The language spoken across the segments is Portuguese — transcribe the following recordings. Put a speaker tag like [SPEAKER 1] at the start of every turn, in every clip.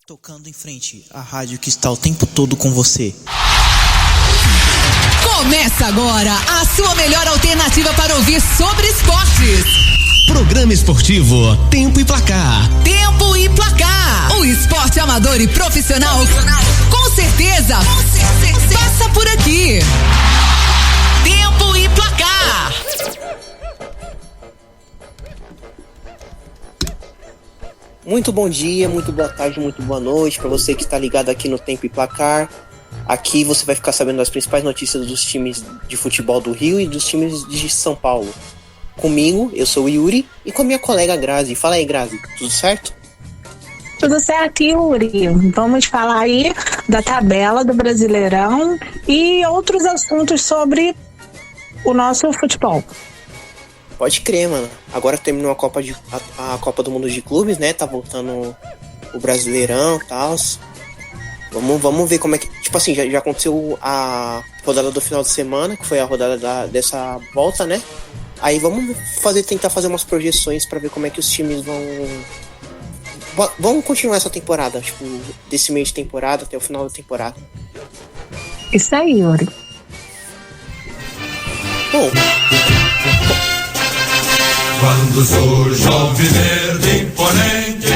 [SPEAKER 1] Tocando em frente, a rádio que está o tempo todo com você.
[SPEAKER 2] Começa agora a sua melhor alternativa para ouvir sobre esportes.
[SPEAKER 3] Programa esportivo Tempo e Placar.
[SPEAKER 2] Tempo e Placar. O esporte amador e profissional. Com certeza. Passa por aqui. Tempo e Placar.
[SPEAKER 4] Muito bom dia, muito boa tarde, muito boa noite para você que está ligado aqui no Tempo e Placar. Aqui você vai ficar sabendo das principais notícias dos times de futebol do Rio e dos times de São Paulo. Comigo, eu sou o Yuri, e com a minha colega Grazi. Fala aí, Grazi, tudo certo?
[SPEAKER 5] Tudo certo, Yuri. Vamos falar aí da tabela do Brasileirão e outros assuntos sobre o nosso futebol.
[SPEAKER 4] Pode crer, mano. Agora terminou a Copa do Mundo de Clubes, né? Tá voltando o Brasileirão e tal. Vamos ver como é que... Tipo assim, já aconteceu a rodada do final de semana, que foi a rodada dessa volta, né? Aí vamos tentar fazer umas projeções pra ver como é que os times vão continuar essa temporada. Tipo, desse meio de temporada até o final da temporada.
[SPEAKER 5] Isso aí, Yuri.
[SPEAKER 4] Bom...
[SPEAKER 6] Quando surge o alviverde imponente.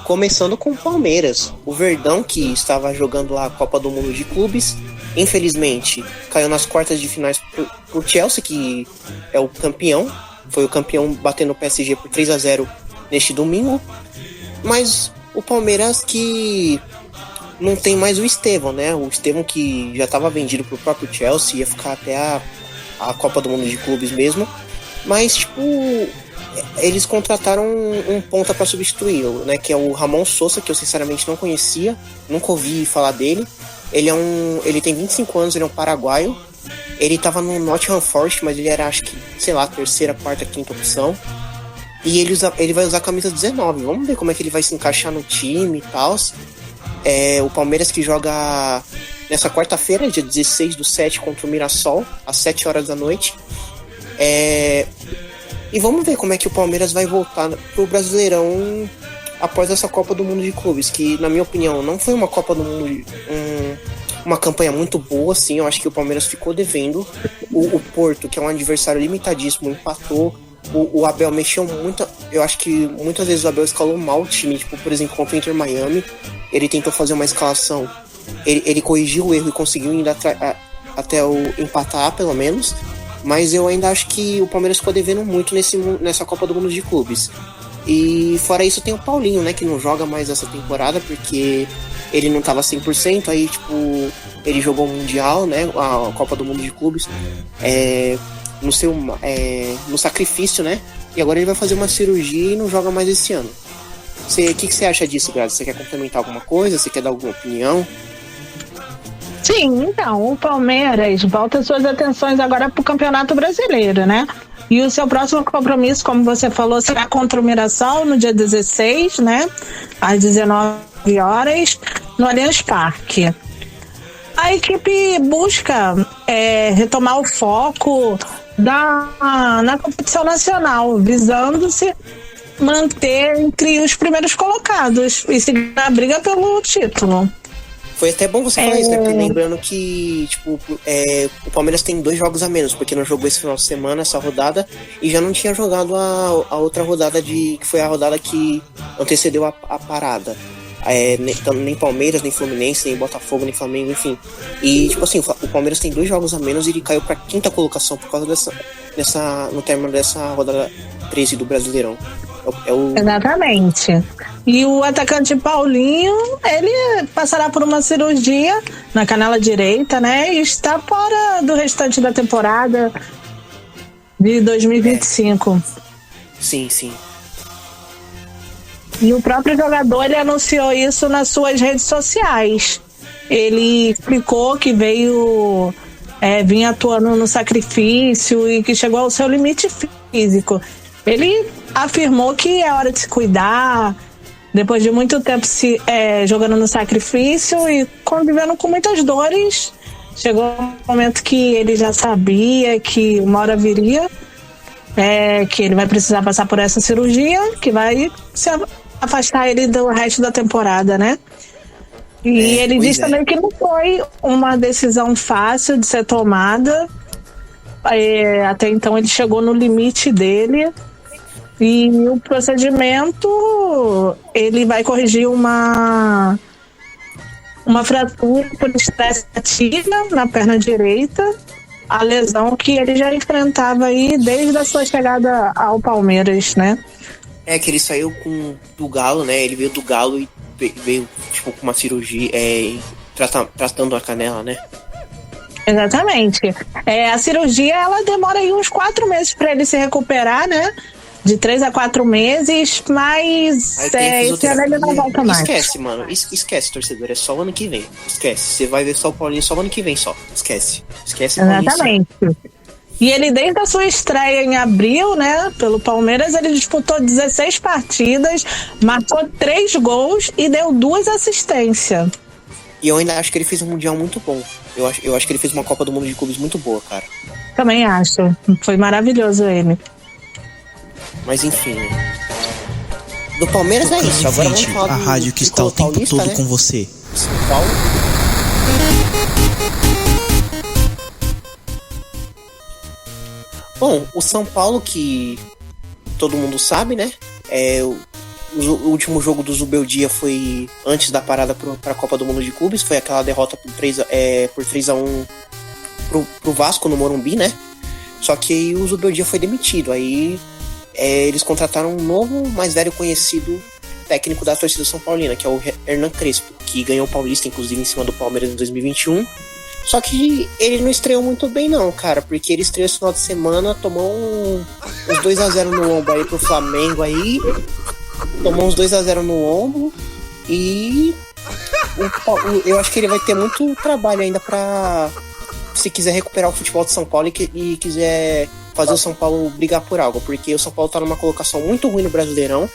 [SPEAKER 4] Começando com o Palmeiras. O Verdão, que estava jogando a Copa do Mundo de Clubes, infelizmente caiu nas quartas de finais por Chelsea, que é o campeão. Foi o campeão batendo o PSG por 3-0 neste domingo. Mas o Palmeiras que não tem mais o Estevão, né? O Estevão que já estava vendido para o próprio Chelsea, ia ficar até a Copa do Mundo de Clubes mesmo. Mas, tipo, eles contrataram um ponta para substituí-lo, né? Que é o Ramon Sosa, que eu sinceramente não conhecia, nunca ouvi falar dele. Ele tem 25 anos, ele é um paraguaio. Ele tava no Nottingham Forest, mas ele era, acho que, sei lá, terceira, quarta, quinta opção. E ele vai usar a camisa 19. Vamos ver como é que ele vai se encaixar no time e tal. O Palmeiras que joga nessa quarta-feira, dia 16/7, contra o Mirassol, às 7 horas da noite. E vamos ver como é que o Palmeiras vai voltar pro Brasileirão após essa Copa do Mundo de Clubes, que na minha opinião não foi uma Copa do Mundo, uma campanha muito boa, assim. Eu acho que o Palmeiras ficou devendo. O Porto, que é um adversário limitadíssimo, empatou. O Abel mexeu muito. Eu acho que muitas vezes o Abel escalou mal o time, tipo, por exemplo, contra o Inter Miami. Ele tentou fazer uma escalação, ele corrigiu o erro e conseguiu ainda até empatar, pelo menos. Mas eu ainda acho que o Palmeiras ficou devendo muito nessa Copa do Mundo de Clubes. E fora isso tem o Paulinho, né, que não joga mais essa temporada porque ele não tava 100%, aí tipo, ele jogou o Mundial, né, a Copa do Mundo de Clubes, no sacrifício, né, e agora ele vai fazer uma cirurgia e não joga mais esse ano. O que você acha disso, Grazi? Você quer complementar alguma coisa? Você quer dar alguma opinião?
[SPEAKER 5] Sim, então, o Palmeiras volta suas atenções agora para o Campeonato Brasileiro, né? E o seu próximo compromisso, como você falou, será contra o Mirassol no dia 16, né? Às 19 horas, no Allianz Parque. A equipe busca retomar o foco na competição nacional, visando-se manter entre os primeiros colocados e seguir na briga pelo título.
[SPEAKER 4] Foi até bom você falar isso, né? Lembrando que, tipo, o Palmeiras tem 2 jogos a menos, porque não jogou esse final de semana, essa rodada, e já não tinha jogado a outra rodada que foi a rodada que antecedeu a parada. Nem Palmeiras, nem Fluminense, nem Botafogo, nem Flamengo, enfim. E, tipo assim, o Palmeiras tem 2 jogos a menos e ele caiu pra 5ª colocação por causa no término dessa rodada 13 do Brasileirão.
[SPEAKER 5] Exatamente. E o atacante Paulinho, ele passará por uma cirurgia na canela direita, né? E está fora do restante da temporada de 2025.
[SPEAKER 4] Sim.
[SPEAKER 5] E o próprio jogador, ele anunciou isso nas suas redes sociais. Ele explicou que vinha atuando no sacrifício e que chegou ao seu limite físico. Ele afirmou que é hora de se cuidar, depois de muito tempo jogando no sacrifício e convivendo com muitas dores. Chegou um momento que ele já sabia que uma hora viria, que ele vai precisar passar por essa cirurgia, que vai ser afastar ele do resto da temporada, né? E ele disse também que não foi uma decisão fácil de ser tomada. Até então ele chegou no limite dele. E o procedimento, ele vai corrigir uma fratura por estresse ativa na perna direita, a lesão que ele já enfrentava aí desde a sua chegada ao Palmeiras, né?
[SPEAKER 4] Que ele saiu do Galo, né? Ele veio do Galo e veio tipo com uma cirurgia, tratando a canela, né?
[SPEAKER 5] Exatamente. A cirurgia, ela demora aí uns 4 meses para ele se recuperar, né? De 3 a 4 meses, mas esse ano ele não volta mais.
[SPEAKER 4] Esquece, mano. Esquece, torcedor. É só o ano que vem. Esquece. Você vai ver só o Paulinho só o ano que vem só. Esquece. Esquece o Paulinho.
[SPEAKER 5] Exatamente. E ele, desde a sua estreia em abril, né, pelo Palmeiras, ele disputou 16 partidas, marcou 3 gols e deu 2 assistências.
[SPEAKER 4] E eu ainda acho que ele fez um Mundial muito bom. Eu acho que ele fez uma Copa do Mundo de Clubes muito boa, cara.
[SPEAKER 5] Também acho. Foi maravilhoso ele.
[SPEAKER 4] Mas enfim. Do Palmeiras é isso. Agora vamos falar
[SPEAKER 1] a rádio que está o tempo
[SPEAKER 4] Paulista,
[SPEAKER 1] todo,
[SPEAKER 4] né?
[SPEAKER 1] com você.
[SPEAKER 4] São Paulo. Bom, o São Paulo, que todo mundo sabe, né? O último jogo do Zubeldia foi antes da parada para a Copa do Mundo de Clubes. Foi aquela derrota por 3-1 pro Vasco no Morumbi, né? Só que aí o Zubeldia foi demitido. Aí eles contrataram um novo, mais velho conhecido técnico da torcida São Paulina, que é o Hernan Crespo, que ganhou o Paulista, inclusive, em cima do Palmeiras em 2021. Só que ele não estreou muito bem não, cara, porque ele estreou esse final de semana, tomou uns 2-0 no ombro aí pro Flamengo aí, tomou uns 2-0 no ombro e eu acho que ele vai ter muito trabalho ainda pra, se quiser recuperar o futebol de São Paulo e quiser fazer o São Paulo brigar por algo, porque o São Paulo tá numa colocação muito ruim no Brasileirão.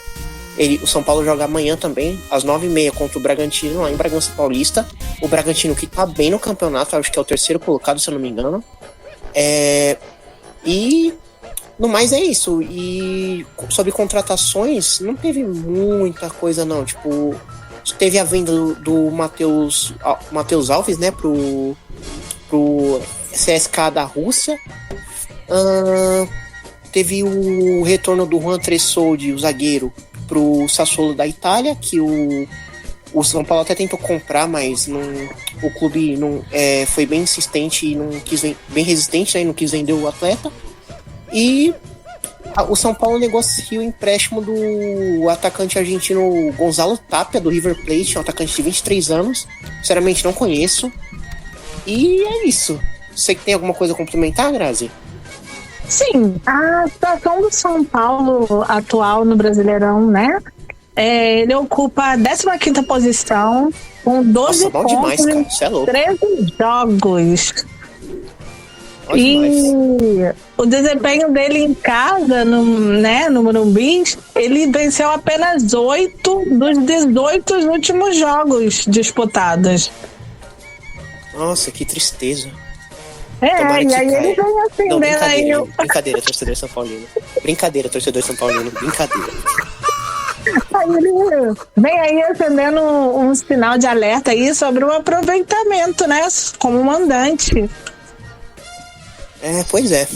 [SPEAKER 4] O São Paulo joga amanhã também, às 9h30, contra o Bragantino, lá em Bragança Paulista. O Bragantino que tá bem no campeonato, acho que é o 3º colocado, se eu não me engano. E no mais é isso. E sobre contratações, não teve muita coisa não. Tipo, teve a venda do Matheus Alves, né, pro CSKA da Rússia. Teve o retorno do Juan Tressoldi, o zagueiro, pro Sassuolo da Itália, que o São Paulo até tentou comprar, mas o clube foi bem insistente e bem resistente, né, e não quis vender o atleta. E o São Paulo negocia o empréstimo do atacante argentino Gonzalo Tapia, do River Plate, um atacante de 23 anos. Sinceramente, não conheço. E é isso. Você tem alguma coisa a complementar, Grazi?
[SPEAKER 5] Sim, a situação do São Paulo atual no Brasileirão, né? Ele ocupa a 15ª posição, com 12 pontos demais, cara. Isso é louco. 13 jogos. E o desempenho dele em casa, no Morumbi, ele venceu apenas 8 dos 18 últimos jogos disputados.
[SPEAKER 4] Nossa, que tristeza.
[SPEAKER 5] E aí ele vem acendendo aí.
[SPEAKER 4] Brincadeira, torcedor São Paulino. Brincadeira, torcedor São Paulino. Brincadeira.
[SPEAKER 5] Aí ele vem aí acendendo um sinal de alerta aí sobre o aproveitamento, né? Como mandante.
[SPEAKER 4] Pois é.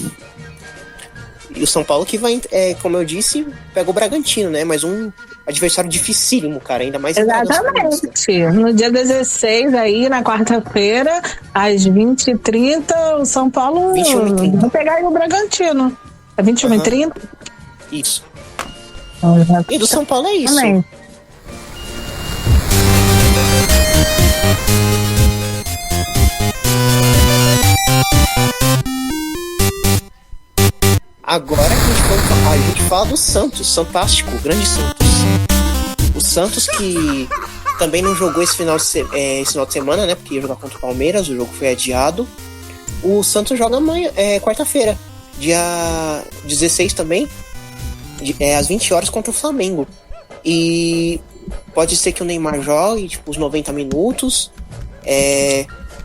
[SPEAKER 4] E o São Paulo que vai, como eu disse, pega o Bragantino, né? Mas um adversário dificílimo, cara. Ainda mais.
[SPEAKER 5] Exatamente. No dia 16, aí, na quarta-feira, às 20h30, o São Paulo vai pegar aí o Bragantino. É 21h30?
[SPEAKER 4] Isso. E do São Paulo é isso.
[SPEAKER 5] Também.
[SPEAKER 4] Agora a gente fala do Santos, fantástico, o grande Santos. O Santos que também não jogou esse final de semana, né? Porque ia jogar contra o Palmeiras, o jogo foi adiado. O Santos joga amanhã, quarta-feira, dia 16 também, às 20 horas contra o Flamengo. E pode ser que o Neymar jogue, tipo, os 90 minutos.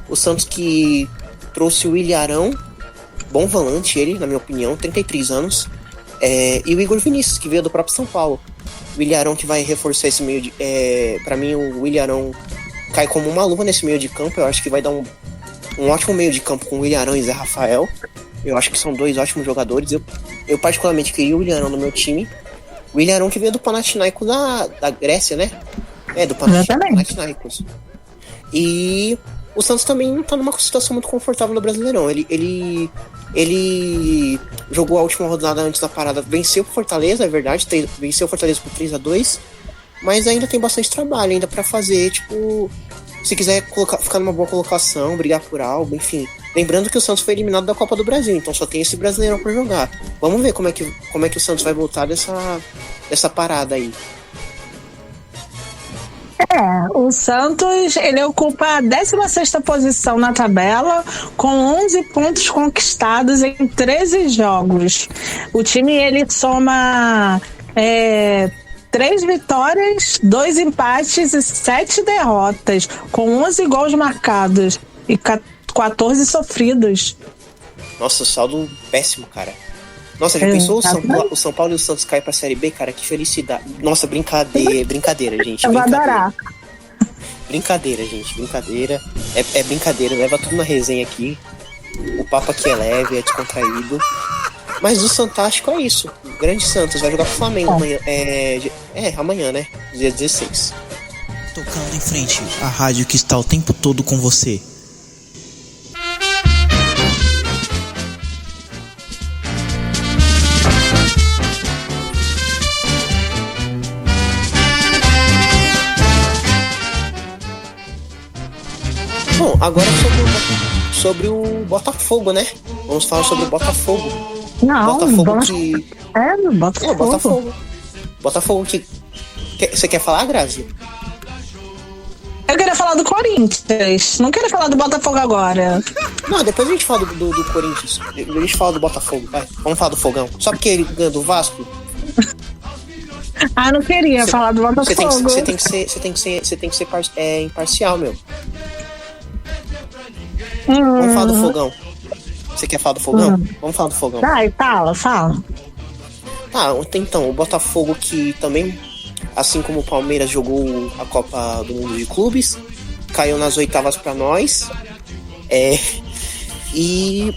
[SPEAKER 4] O Santos que trouxe o Ilharão, bom volante ele, na minha opinião, 33 anos. E o Igor Vinícius, que veio do próprio São Paulo. O Ilharão que vai reforçar esse meio de... pra mim, o Ilharão cai como uma luva nesse meio de campo. Eu acho que vai dar um ótimo meio de campo com o Ilharão e Zé Rafael. Eu acho que são dois ótimos jogadores. Eu particularmente queria o Ilharão no meu time. O Ilharão que veio do Panathinaikos da Grécia, né? Do Panathinaikos. E o Santos também não tá numa situação muito confortável no Brasileirão. Ele jogou a última rodada antes da parada, venceu o Fortaleza, é verdade, venceu o Fortaleza por 3-2, mas ainda tem bastante trabalho ainda pra fazer, tipo, se quiser ficar numa boa colocação, brigar por algo, enfim. Lembrando que o Santos foi eliminado da Copa do Brasil, então só tem esse Brasileirão pra jogar. Vamos ver como é que o Santos vai voltar dessa parada aí.
[SPEAKER 5] O Santos, ele ocupa a 16ª posição na tabela, com 11 pontos conquistados em 13 jogos. O time, ele soma 3 vitórias, 2 empates e 7 derrotas, com 11 gols marcados e 14 sofridos.
[SPEAKER 4] Nossa, saldo péssimo, cara. Nossa, já pensou o São Paulo e o Santos cair pra Série B, cara? Que felicidade. Nossa, brincadeira, gente.
[SPEAKER 5] Eu vou adorar.
[SPEAKER 4] Brincadeira, gente, brincadeira. É brincadeira, leva tudo na resenha aqui. O papo aqui é leve, é descontraído. Mas o Santástico é isso. O grande Santos vai jogar com o Flamengo amanhã. Amanhã, né? Dia 16.
[SPEAKER 1] Tocando em frente, a rádio que está o tempo todo com você.
[SPEAKER 4] Bom, agora sobre o Botafogo, né? Vamos falar sobre o Botafogo. Botafogo que... Você quer falar, Grazi?
[SPEAKER 5] Eu queria falar do Corinthians. Não queria falar do Botafogo agora.
[SPEAKER 4] Não, depois a gente fala do Corinthians. A gente fala do Botafogo, vai. Vamos falar do Fogão. Só porque ele ganha do Vasco?
[SPEAKER 5] Não queria falar do Botafogo.
[SPEAKER 4] Você tem que ser imparcial, meu. Vamos falar do Fogão. Você quer falar do Fogão? Vamos falar do Fogão.
[SPEAKER 5] Vai, fala.
[SPEAKER 4] Então, o Botafogo que também, assim como o Palmeiras, jogou a Copa do Mundo de Clubes, caiu nas oitavas pra nós, e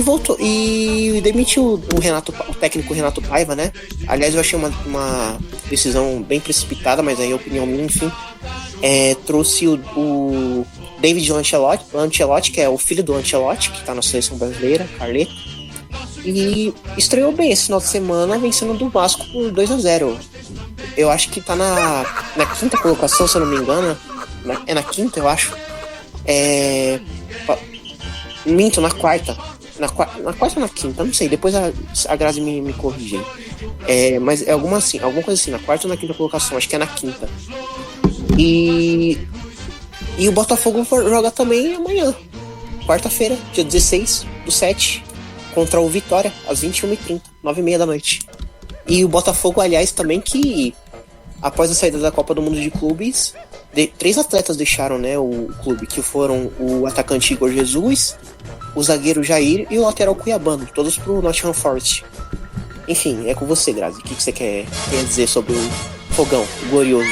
[SPEAKER 4] voltou, e demitiu o técnico Renato Paiva, né? Aliás, eu achei uma decisão bem precipitada, mas aí é opinião minha, enfim. Trouxe o David Ancelotti, que é o filho do Ancelotti, que tá na seleção brasileira, Carleto, e estreou bem esse final de semana, vencendo do Vasco por 2-0. Eu acho que tá na quinta colocação, se eu não me engano. Na quinta, eu acho. Minto, na quarta. Na quarta ou na quinta, não sei. Depois a Grazi me corrige. Mas é alguma coisa assim, na quarta ou na quinta colocação, acho que é na quinta. E o Botafogo joga também amanhã, quarta-feira, dia 16/7, contra o Vitória, às 21h30, 9h30 da noite. E o Botafogo, aliás, também que, após a saída da Copa do Mundo de Clubes, 3 atletas deixaram, né, o clube, que foram o atacante Igor Jesus, o zagueiro Jair e o lateral Cuiabano, todos pro Nottingham Forest. Enfim, é com você, Grazi. O que você quer dizer sobre o Fogão, o glorioso?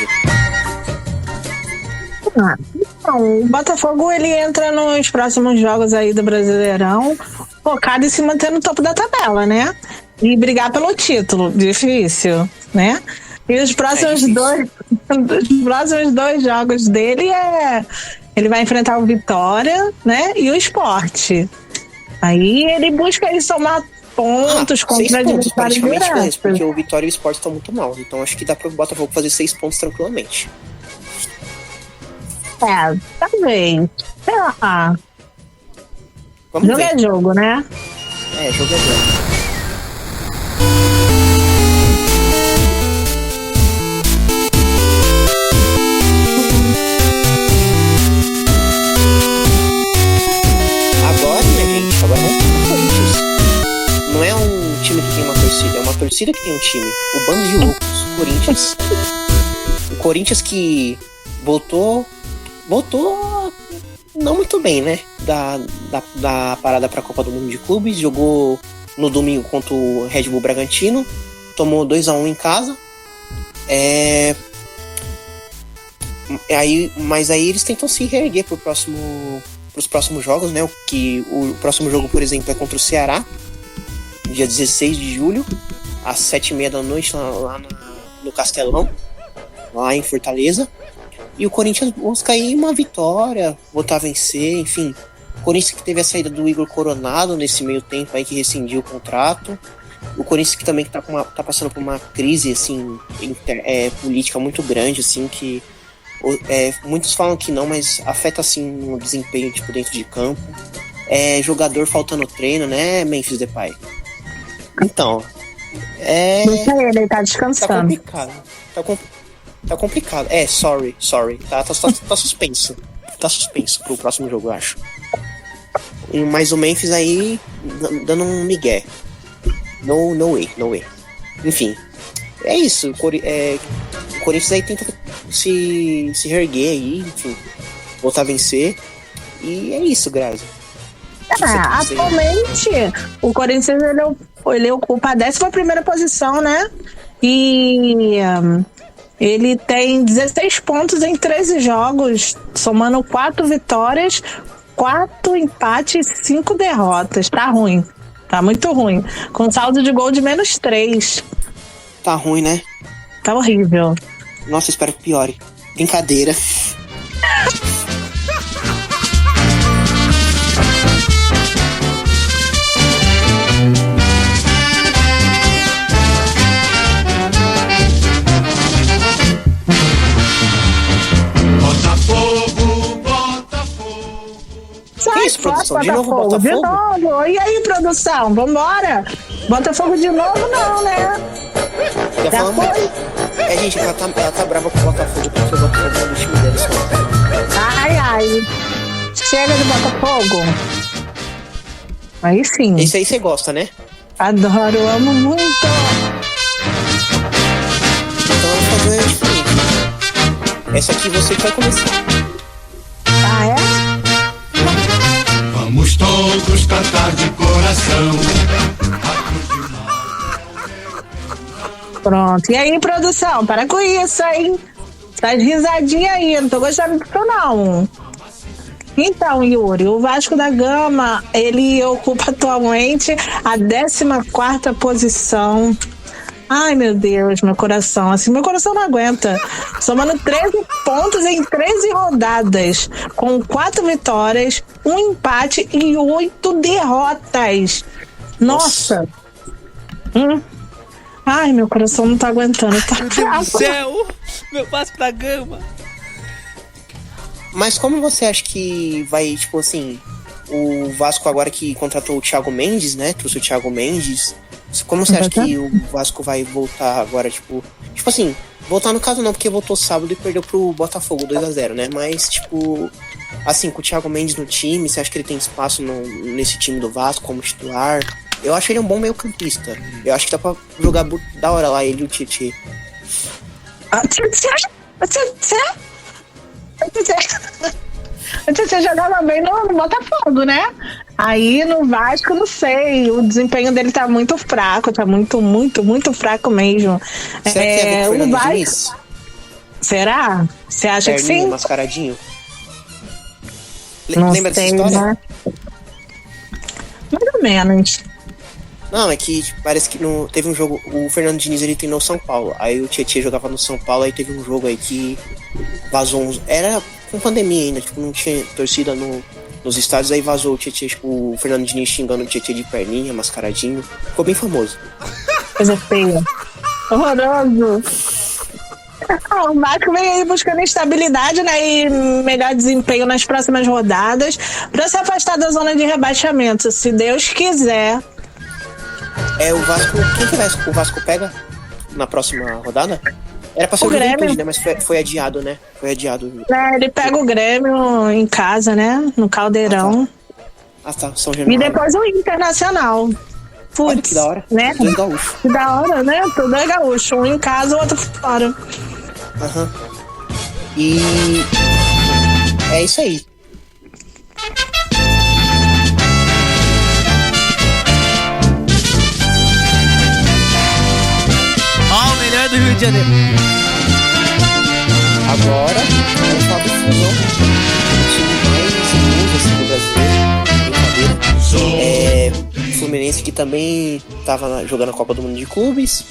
[SPEAKER 5] Então, o Botafogo, ele entra nos próximos jogos aí do Brasileirão focado em se manter no topo da tabela, né? E brigar pelo título, difícil, né? E os próximos dois jogos dele ele vai enfrentar o Vitória, né? E o Sport. Aí ele busca somar pontos contra adversários diretos.
[SPEAKER 4] Porque o Vitória e o Sport estão muito mal. Então acho que dá pro Botafogo fazer 6 pontos tranquilamente.
[SPEAKER 5] Talvez. Sei lá. Jogo é jogo, né?
[SPEAKER 4] Jogo é jogo. Agora, minha gente, agora vamos pro Corinthians. Não é um time que tem uma torcida, é uma torcida que tem um time. O bando de loucos, o Corinthians. O Corinthians que voltou não muito bem, né? Da parada pra Copa do Mundo de Clubes. Jogou no domingo contra o Red Bull Bragantino. Tomou 2-1 em casa. Mas aí eles tentam se reerguer pros próximos jogos, né? O próximo jogo, por exemplo, é contra o Ceará, dia 16 de julho, às 7h30 da noite, lá no Castelão, lá em Fortaleza. E o Corinthians busca aí uma vitória, voltar a vencer, enfim. O Corinthians que teve a saída do Igor Coronado nesse meio tempo aí, que rescindiu o contrato. O Corinthians que também tá passando por uma crise, assim, política muito grande, assim, que muitos falam que não, mas afeta, assim, o desempenho, tipo, dentro de campo. Jogador faltando treino, né, Memphis Depay? Então,
[SPEAKER 5] Ele tá descansando.
[SPEAKER 4] Tá complicado. Tá complicado. Sorry. Tá suspenso. Tá suspenso pro próximo jogo, eu acho. Mas o Memphis aí dando um migué. No way. Enfim, é isso. O Corinthians aí tenta se reerguer aí, enfim, voltar a vencer. E é isso, Grazi.
[SPEAKER 5] Atualmente, o Corinthians ele ocupa a 11ª posição, né? E ele tem 16 pontos em 13 jogos, somando 4 vitórias, 4 empates e 5 derrotas. Tá ruim. Tá muito ruim. Com saldo de gol de -3.
[SPEAKER 4] Tá ruim, né?
[SPEAKER 5] Tá horrível.
[SPEAKER 4] Nossa, espero que piore. Brincadeira. Que isso, produção? De novo Botafogo?
[SPEAKER 5] De novo. E aí, produção? Vambora? Botafogo de novo não, né? Já foi?
[SPEAKER 4] Gente, ela tá brava com o Botafogo porque o Botafogo é do time dela.
[SPEAKER 5] Ai. Chega do Botafogo. Aí sim.
[SPEAKER 4] Esse aí você gosta, né?
[SPEAKER 5] Adoro, amo muito.
[SPEAKER 4] Então vamos fazer diferente. Essa aqui você que vai começar.
[SPEAKER 5] Ah, é?
[SPEAKER 6] Vamos todos cantar de coração.
[SPEAKER 5] Pronto. E aí, produção? Para com isso, hein? Tá risadinha aí, não tô gostando disso, não. Então, Yuri, o Vasco da Gama, ele ocupa atualmente a 14ª posição. Ai, meu Deus, meu coração. Assim, meu coração não aguenta. Somando 13 pontos em 13 rodadas, com 4 vitórias, 1 empate e 8 derrotas. Nossa! Ai, meu coração não tá aguentando. Tá
[SPEAKER 1] Meu Deus do céu! Meu Vasco da Gama!
[SPEAKER 4] Mas como você acha que vai, tipo assim, o Vasco agora que contratou o Thiago Mendes, né? Trouxe o Thiago Mendes. Como você acha que o Vasco vai voltar agora, tipo assim, voltar no caso não, porque voltou sábado e perdeu pro Botafogo 2-0, né? Mas, tipo, assim, com o Thiago Mendes no time, você acha que ele tem espaço nesse time do Vasco como titular? Eu acho ele um bom meio-campista. Eu acho que dá pra jogar da hora lá, ele e o Tietê.
[SPEAKER 5] Você jogava bem no Botafogo, né? Aí no Vasco, não sei. O desempenho dele tá muito fraco. Tá muito fraco mesmo.
[SPEAKER 4] Será que é o Fernando Diniz?
[SPEAKER 5] Será? Você acha que sim?
[SPEAKER 4] Mascaradinho?
[SPEAKER 5] Não
[SPEAKER 4] Lembra
[SPEAKER 5] sei,
[SPEAKER 4] dessa história?
[SPEAKER 5] né? Mais ou menos.
[SPEAKER 4] Não, é que parece que teve um jogo. O Fernando Diniz ele treinou São Paulo. Aí o Tietê jogava no São Paulo. Aí teve um jogo aí que vazou era com pandemia ainda, tipo, não tinha torcida nos estádios. Aí vazou o Tietê, tipo, o Fernando Diniz xingando o Tietê de perninha, mascaradinho. Ficou bem famoso.
[SPEAKER 5] Coisa feia. Horroroso. O Vasco vem aí buscando estabilidade, né, e melhor desempenho nas próximas rodadas para se afastar da zona de rebaixamento, se Deus quiser.
[SPEAKER 4] O Vasco. Quem que o Vasco pega na próxima rodada? Era pra ser o Juventude, né? Mas foi adiado, né? Foi adiado.
[SPEAKER 5] Ele pega o Grêmio em casa, né? No Caldeirão.
[SPEAKER 4] Tá. São Januário.
[SPEAKER 5] E depois o Internacional.
[SPEAKER 4] Olha que da hora.
[SPEAKER 5] Né?
[SPEAKER 4] Dois gaúchos.
[SPEAKER 5] Que da hora, né? Tudo é gaúcho. Um em casa, o outro fora.
[SPEAKER 4] E é isso aí.
[SPEAKER 1] Ó, o melhor do Rio de Janeiro.
[SPEAKER 4] que também tava jogando a Copa do Mundo de Clubes,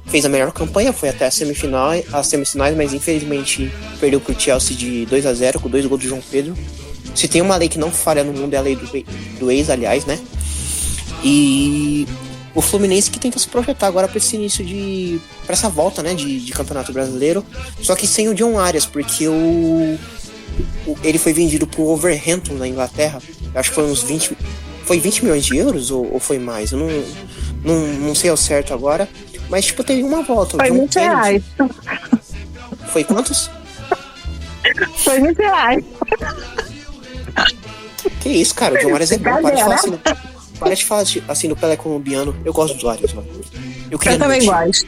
[SPEAKER 4] fez a melhor campanha, foi até as semifinais, mas infelizmente perdeu pro Chelsea de 2-0 com 2 gols do João Pedro. Se tem uma lei que não falha no mundo é a lei do ex, aliás, né? E o Fluminense que tenta se projetar agora para esse início para essa volta, né, de Campeonato Brasileiro, só que sem o John Arias, porque ele foi vendido pro Wolverhampton na Inglaterra. Eu acho que foi uns 20 milhões de euros ou foi mais? Eu não sei ao certo agora. Mas, tipo, teve uma volta.
[SPEAKER 5] Foi R$20.
[SPEAKER 4] Foi quantos?
[SPEAKER 5] Foi R$20.
[SPEAKER 4] Que isso, cara? O John Arias é bom. Para de falar assim do Pelé colombiano. Eu gosto do Arias, mano. Eu
[SPEAKER 5] também gosto.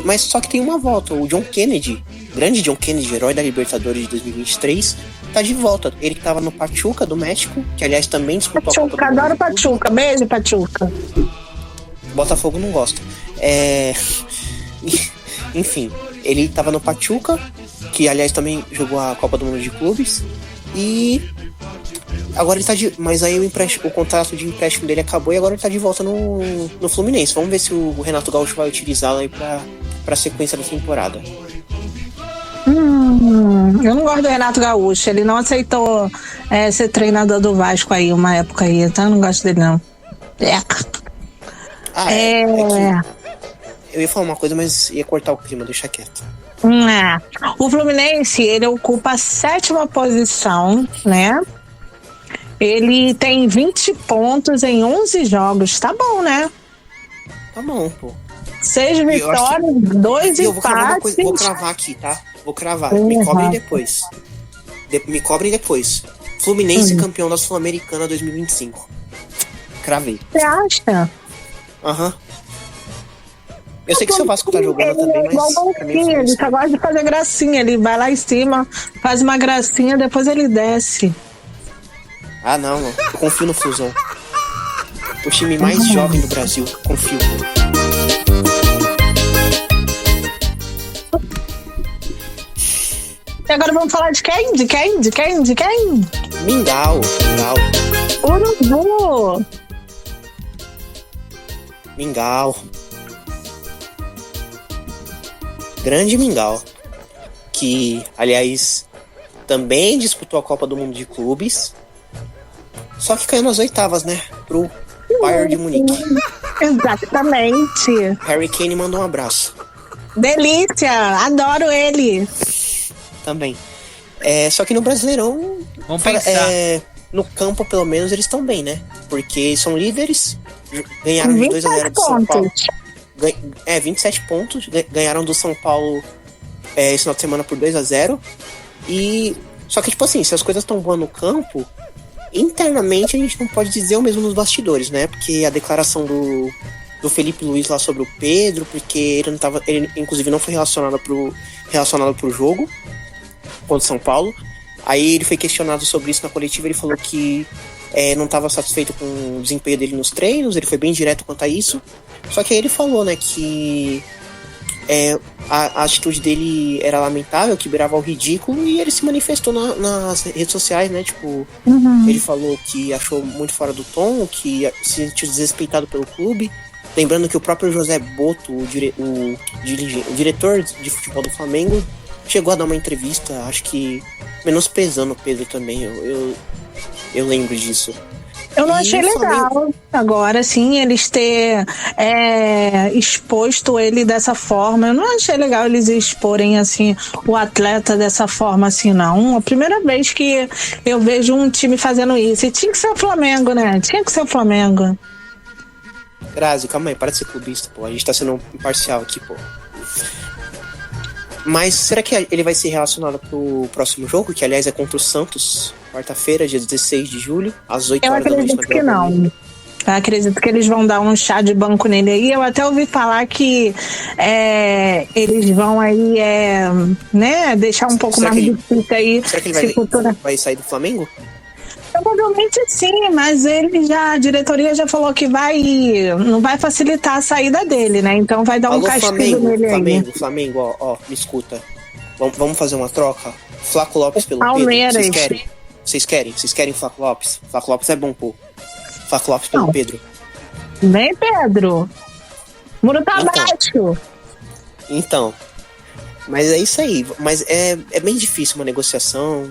[SPEAKER 4] Mas só que tem uma volta. O John Kennedy, grande John Kennedy, herói da Libertadores de 2023, tá de volta. Ele que tava no Pachuca do México, que aliás também disputou
[SPEAKER 5] Pachuca, a Copa do Mundo. Adoro Pachuca. Beijo, Pachuca.
[SPEAKER 4] Botafogo não gosta. Enfim, ele tava no Pachuca, que aliás também jogou a Copa do Mundo de Clubes. E agora ele tá mas aí o contrato de empréstimo dele acabou e agora ele tá de volta no Fluminense. Vamos ver se o Renato Gaúcho vai utilizá-lo aí pra sequência da temporada.
[SPEAKER 5] Eu não gosto do Renato Gaúcho. Ele não aceitou ser treinador do Vasco aí uma época aí, então eu não gosto dele não.
[SPEAKER 4] Eu ia falar uma coisa, mas ia cortar o clima, deixa quieto.
[SPEAKER 5] O Fluminense, ele ocupa a 7ª posição, né? Ele tem 20 pontos em 11 jogos. Tá bom, né?
[SPEAKER 4] Tá bom, pô.
[SPEAKER 5] 6 vitórias, 2 empates.
[SPEAKER 4] Vou cravar aqui, tá? Vou cravar. Me cobrem depois. Me cobrem depois. Fluminense campeão da Sul-Americana 2025. Cravei.
[SPEAKER 5] Você acha?
[SPEAKER 4] Aham. Eu sei que o seu Vasco tá jogando também, mas...
[SPEAKER 5] Ele só gosta de fazer gracinha. Ele vai lá em cima, faz uma gracinha, depois ele desce.
[SPEAKER 4] Ah, não, mano. Eu confio no Flusão. O time mais jovem do Brasil. Confio.
[SPEAKER 5] E agora vamos falar de quem? De quem?
[SPEAKER 4] Mingau.
[SPEAKER 5] Urubu.
[SPEAKER 4] Mingau. Grande Mingau. Que, aliás, também disputou a Copa do Mundo de Clubes. Só que caiu nas oitavas, né? Pro Bayern de Munique.
[SPEAKER 5] Exatamente.
[SPEAKER 4] Harry Kane mandou um abraço.
[SPEAKER 5] Delícia! Adoro ele.
[SPEAKER 4] Também. Só que no Brasileirão...
[SPEAKER 3] Vamos pensar.
[SPEAKER 4] No campo, pelo menos, eles estão bem, né? Porque são líderes. Ganharam de 2-0 do São Paulo. 27 pontos. Ganharam do São Paulo esse final de semana por 2-0. E... Só que, tipo assim, se as coisas estão boas no campo... Internamente a gente não pode dizer o mesmo nos bastidores, né? Porque a declaração do Felipe Luiz lá sobre o Pedro, porque ele inclusive não foi relacionado pro jogo contra o São Paulo. Aí ele foi questionado sobre isso na coletiva, ele falou que não estava satisfeito com o desempenho dele nos treinos, ele foi bem direto quanto a isso. Só que aí ele falou, né, que a atitude dele era lamentável, que beirava ao ridículo, e ele se manifestou nas redes sociais, né, tipo, ele falou que achou muito fora do tom, que se sentiu desrespeitado pelo clube, lembrando que o próprio José Boto, o diretor de futebol do Flamengo, chegou a dar uma entrevista, acho que menosprezando o Pedro também, eu lembro disso.
[SPEAKER 5] Eu não achei legal agora, sim, eles ter exposto ele dessa forma. Eu não achei legal eles exporem, assim, o atleta dessa forma, assim, não. A primeira vez que eu vejo um time fazendo isso. E tinha que ser o Flamengo, né? Tinha que ser o Flamengo.
[SPEAKER 4] Grazi, calma aí, para de ser clubista, pô. A gente tá sendo imparcial aqui, pô. Mas será que ele vai ser relacionado pro próximo jogo? Que, aliás, é contra o Santos, quarta-feira, dia 16 de julho, às 8 horas da noite.
[SPEAKER 5] Eu acredito que não. Eu acredito que eles vão dar um chá de banco nele aí. Eu até ouvi falar que eles vão aí, né, deixar um pouco mais difícil aí.
[SPEAKER 4] Será que ele vai sair do Flamengo?
[SPEAKER 5] Provavelmente sim, mas a diretoria já falou que não vai facilitar a saída dele, né? Então vai dar um castigo nele aí.
[SPEAKER 4] Flamengo, ó, me escuta. Vamos fazer uma troca? Flaco Lopes pelo
[SPEAKER 5] Palmeiras.
[SPEAKER 4] Pedro. Vocês querem Flaco Lopes? Flaco Lopes é bom, pô. Flaclop pelo
[SPEAKER 5] Não.
[SPEAKER 4] Pedro.
[SPEAKER 5] Vem, Pedro. O muro tá
[SPEAKER 4] Então.
[SPEAKER 5] baixo.
[SPEAKER 4] Então, mas é isso aí. Mas é bem difícil uma negociação.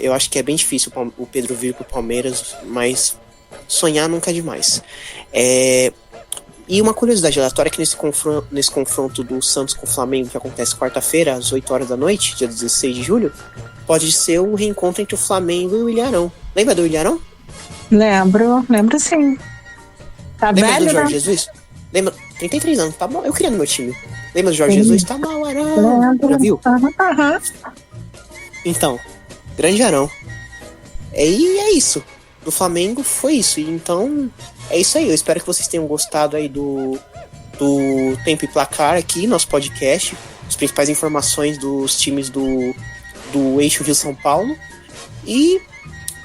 [SPEAKER 4] Eu acho que é bem difícil o Pedro vir pro Palmeiras, mas sonhar nunca é demais. E uma curiosidade aleatória é que nesse confronto do Santos com o Flamengo, que acontece quarta-feira, às 8 horas da noite, dia 16 de julho, pode ser o reencontro entre o Flamengo e o Ilharão. Lembra do Ilharão?
[SPEAKER 5] Lembro sim. Tá
[SPEAKER 4] Lembra
[SPEAKER 5] velho,
[SPEAKER 4] do Jorge
[SPEAKER 5] né?
[SPEAKER 4] Jesus? Lembra? 33 anos, tá bom. Eu queria no meu time. Lembra do Jorge Jesus? Tá mal, Arão.
[SPEAKER 5] Lembro.
[SPEAKER 4] Já viu?
[SPEAKER 5] Aham.
[SPEAKER 4] Então, grande Arão. E é isso. Do Flamengo foi isso. Então, é isso aí. Eu espero que vocês tenham gostado aí do Tempo e Placar aqui, nosso podcast. As principais informações dos times do Eixo Rio-São Paulo. E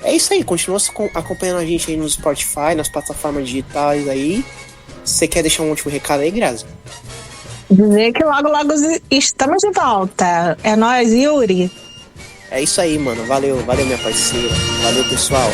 [SPEAKER 4] é isso aí. Continua acompanhando a gente aí no Spotify, nas plataformas digitais aí. Você quer deixar um último recado aí, Grazi?
[SPEAKER 5] Dizer que logo estamos de volta. É nóis, Yuri.
[SPEAKER 4] É isso aí, mano. Valeu, minha parceira. Valeu, pessoal.